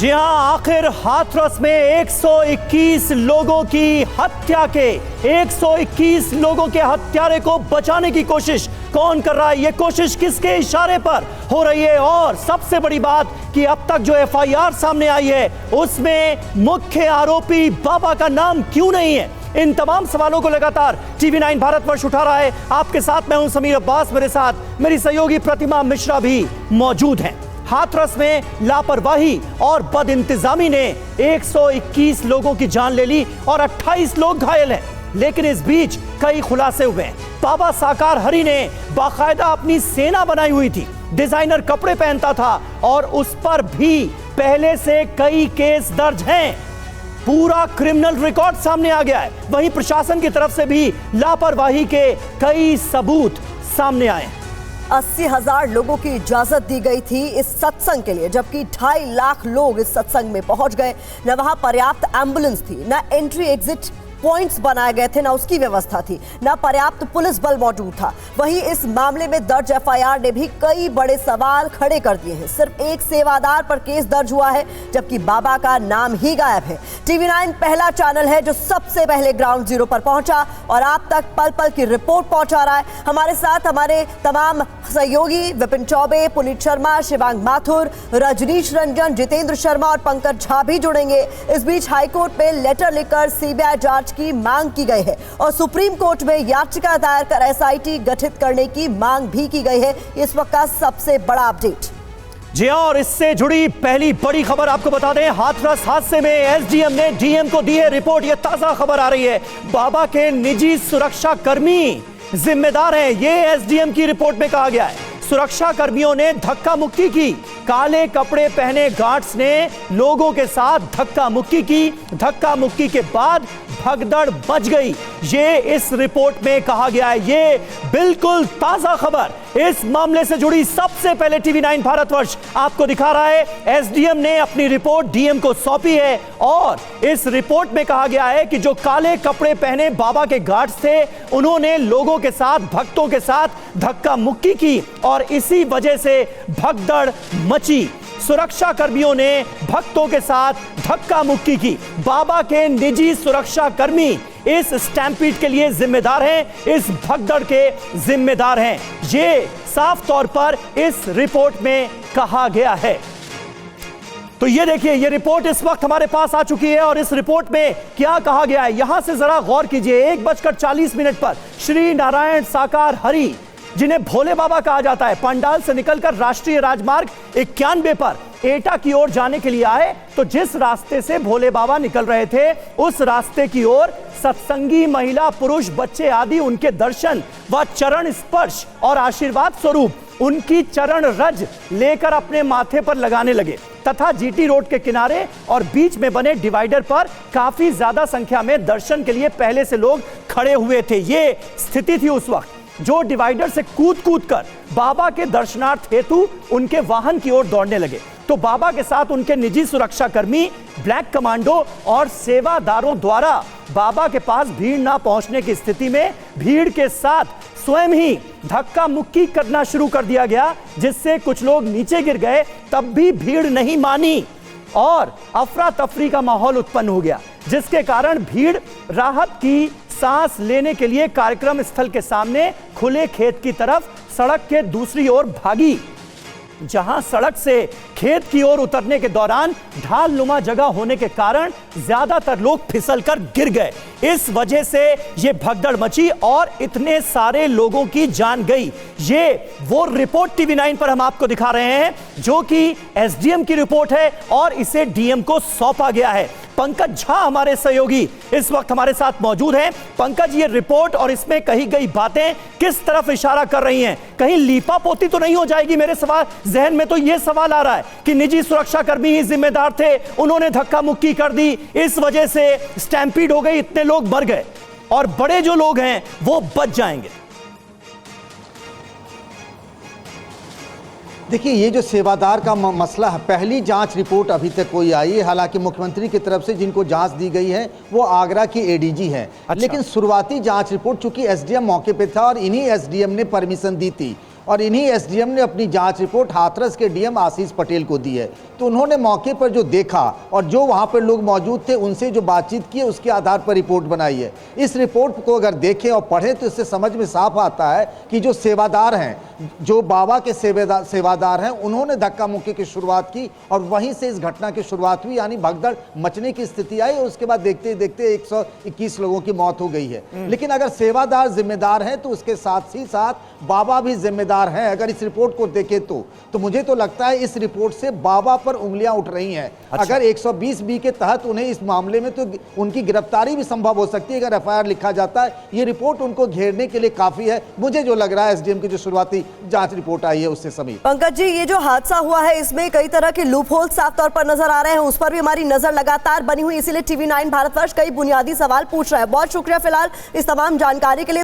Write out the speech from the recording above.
जी हां, आखिर हाथरस में 121 लोगों की हत्या के 121 लोगों के हत्यारे को बचाने की कोशिश कौन कर रहा है? ये कोशिश किसके इशारे पर हो रही है? और सबसे बड़ी बात कि अब तक जो एफआईआर सामने आई है उसमें मुख्य आरोपी बाबा का नाम क्यों नहीं है? इन तमाम सवालों को लगातार टीवी 9 भारतवर्ष उठा रहा है। आपके साथ मैं हूं समीर अब्बास, मेरे साथ मेरी सहयोगी प्रतिमा मिश्रा भी मौजूद हैं। हाथरस में लापरवाही और बदइंतजामी ने 121 लोगों की जान ले ली और 28 लोग घायल हैं। लेकिन इस बीच कई खुलासे हुए हैं। बाबा साकार हरि ने बाकायदा अपनी सेना बनाई हुई थी, डिजाइनर कपड़े पहनता था और उस पर भी पहले से कई केस दर्ज हैं। पूरा क्रिमिनल रिकॉर्ड सामने आ गया है। वहीं प्रशासन की तरफ से भी लापरवाही के कई सबूत सामने आए। 80,000 लोगों की इजाजत दी गई थी इस सत्संग के लिए, जबकि 2.5 लाख लोग इस सत्संग में पहुंच गए। न वहां पर्याप्त एम्बुलेंस थी, न एंट्री एग्जिट पॉइंट्स बनाए गए थे, ना उसकी व्यवस्था थी, ना पर्याप्त पुलिस बल मौजूद था। वहीं इस मामले में दर्ज एफआईआर ने भी कई बड़े सवाल खड़े कर दिए हैं। सिर्फ एक सेवादार पर केस दर्ज हुआ है, जबकि बाबा का नाम ही गायब है। टीवी 9 पहला चैनल है जो सबसे पहले ग्राउंड जीरो पर पहुंचा और आप तक पल पल की रिपोर्ट पहुंचा रहा है। हमारे साथ हमारे तमाम सहयोगी विपिन चौबे, पुनीत शर्मा, शिवांग माथुर, रजनीश रंजन, जितेंद्र शर्मा और पंकज झा भी जुड़ेंगे। इस बीच हाईकोर्ट में लेटर लिखकर सीबीआई जांच की मांग की गई है और सुप्रीम कोर्ट में याचिका दायर कर एसआईटी गठित करने की मांग भी की गई है। इस वक्त का सबसे बड़ा अपडेट। जी हां, और इससे जुड़ी पहली बड़ी खबर आपको बता दें, हाथरस हादसे में एसडीएम ने डीएम को दी है रिपोर्ट। यह ताजा खबर आ रही है। बाबा के निजी सुरक्षा कर्मी जिम्मेदार हैं, ये एसडीएम की रिपोर्ट में कहा गया है। सुरक्षा कर्मियों ने धक्का मुक्की की। काले कपड़े पहने गार्ड्स ने लोगों के साथ धक्का मुक्की की। धक्का मुक्की के बाद भगदड़ मच गई, ये इस रिपोर्ट में कहा गया है। ये बिल्कुल ताजा खबर इस मामले से जुड़ी सबसे पहले टीवी 9 भारतवर्ष आपको दिखा रहा है। एसडीएम ने अपनी रिपोर्ट डीएम को सौंपी है और इस रिपोर्ट में कहा गया है कि जो काले कपड़े पहने बाबा के गार्ड्स थे, उन्होंने लोगों के साथ, भक्तों के साथ धक्का मुक्की की और इसी वजह से भगदड़ मची। सुरक्षा कर्मियों ने भक्तों के साथ धक्का मुक्की की। बाबा के निजी सुरक्षा कर्मी इस स्टैम्पीड के लिए जिम्मेदार हैं, इस भगदड़ के जिम्मेदार हैं, ये साफ तौर पर इस रिपोर्ट में कहा गया है। तो ये देखिए, ये रिपोर्ट इस वक्त हमारे पास आ चुकी है और इस रिपोर्ट में क्या कहा गया है यहां से जरा गौर कीजिए। 1:40 पर श्री नारायण साकार हरि, जिन्हें भोले बाबा कहा जाता है, पंडाल से निकलकर राष्ट्रीय राजमार्ग 91 पर एटा की ओर जाने के लिए आए। तो जिस रास्ते से भोले बाबा निकल रहे थे, उस रास्ते की ओर सत्संगी महिला, पुरुष, बच्चे आदि उनके दर्शन व चरण स्पर्श और आशीर्वाद स्वरूप उनकी चरण रज लेकर अपने माथे पर लगाने लगे तथा जीटी रोड के किनारे और बीच में बने डिवाइडर पर काफी ज्यादा संख्या में दर्शन के लिए पहले से लोग खड़े हुए थे। ये स्थिति थी उस वक्त। जो डिवाइडर से कूद कूद कर बाबा के दर्शनार्थ हेतु उनके वाहन की ओर दौड़ने लगे। तो बाबा के साथ उनके निजी सुरक्षा कर्मी, ब्लैक कमांडो और सेवादारों द्वारा बाबा के पास भीड़ ना पहुंचने की स्थिति में भीड़ के साथ स्वयं ही धक्का मुक्की करना शुरू कर दिया गया, जिससे कुछ लोग नीचे गिर गए। तब भी भीड़ नहीं मानी और अफरा तफरी का माहौल उत्पन्न हो गया, जिसके कारण भीड़ राहत की सांस लेने के लिए कार्यक्रम स्थल के सामने खुले खेत की तरफ सड़क के दूसरी ओर भागी, जहां सड़क से खेत की ओर उतरने के दौरान ढाल नुमा जगह होने के कारण ज्यादातर लोग फिसलकर गिर गए। इस वजह से यह भगदड़ मची और इतने सारे लोगों की जान गई। ये वो रिपोर्ट टीवी 9 पर हम आपको दिखा रहे हैं, जो कि एसडीएम की रिपोर्ट है और इसे डीएम को सौंपा गया है। पंकज झा हमारे सहयोगी इस वक्त हमारे साथ मौजूद हैं। पंकज, ये रिपोर्ट और इसमें कही गई बातें किस तरफ इशारा कर रही हैं? कहीं लीपापोती तो नहीं हो जाएगी? मेरे सवाल जहन में तो यह सवाल आ रहा है कि निजी सुरक्षा कर्मी ही जिम्मेदार थे, उन्होंने धक्का मुक्की कर दी, इस वजह से स्टैम्पीड हो गई, इतने लोग मर गए और बड़े जो लोग हैं वो बच जाएंगे। देखिए, ये जो सेवादार का मसला है, पहली जांच रिपोर्ट अभी तक कोई आई है। हालांकि मुख्यमंत्री की तरफ से जिनको जांच दी गई है वो आगरा की एडीजी है। लेकिन शुरुआती जांच रिपोर्ट, चूंकि एसडीएम मौके पे था और इन्हीं एसडीएम ने परमिशन दी थी, और इन्हीं एसडीएम ने अपनी जांच रिपोर्ट हाथरस के डीएम आशीष पटेल को दी है। तो उन्होंने मौके पर जो देखा और जो वहां पर लोग मौजूद थे उनसे जो बातचीत की उसके आधार पर रिपोर्ट बनाई है। इस रिपोर्ट को अगर देखें और पढ़ें तो इससे समझ में साफ आता है कि जो सेवादार हैं, जो बाबा के सेवादार हैं, उन्होंने धक्का मुक्की की शुरुआत की और वहीं से इस घटना की शुरुआत हुई, यानी भगदड़ मचने की स्थिति आई और उसके बाद देखते ही देखते 121 लोगों की मौत हो गई है। लेकिन अगर सेवादार जिम्मेदार हैं तो उसके साथ ही साथ बाबा भी जिम्मेदार हैं। अगर इस रिपोर्ट को देखें तो मुझे तो लगता है इस रिपोर्ट से बाबा पर उंगलियां उठ रही हैं। अगर 120B के तहत उन्हें इस मामले में तो उनकी गिरफ्तारी भी संभव हो सकती है अगर एफआईआर लिखा जाता है। ये रिपोर्ट उनको घेरने के लिए काफी है, मुझे जो लग रहा है एसडीएम की जो शुरुआती जांच रिपोर्ट आई है उससे। समीर, पंकज जी, ये जो हादसा हुआ है इसमें कई तरह के लूपहोल साफ तौर पर नजर आ रहे हैं, उस पर भी हमारी नजर लगातार बनी हुई, इसीलिए TV9 भारतवर्ष कई बुनियादी सवाल पूछ रहा है। बहुत शुक्रिया फिलहाल इस तमाम जानकारी के लिए।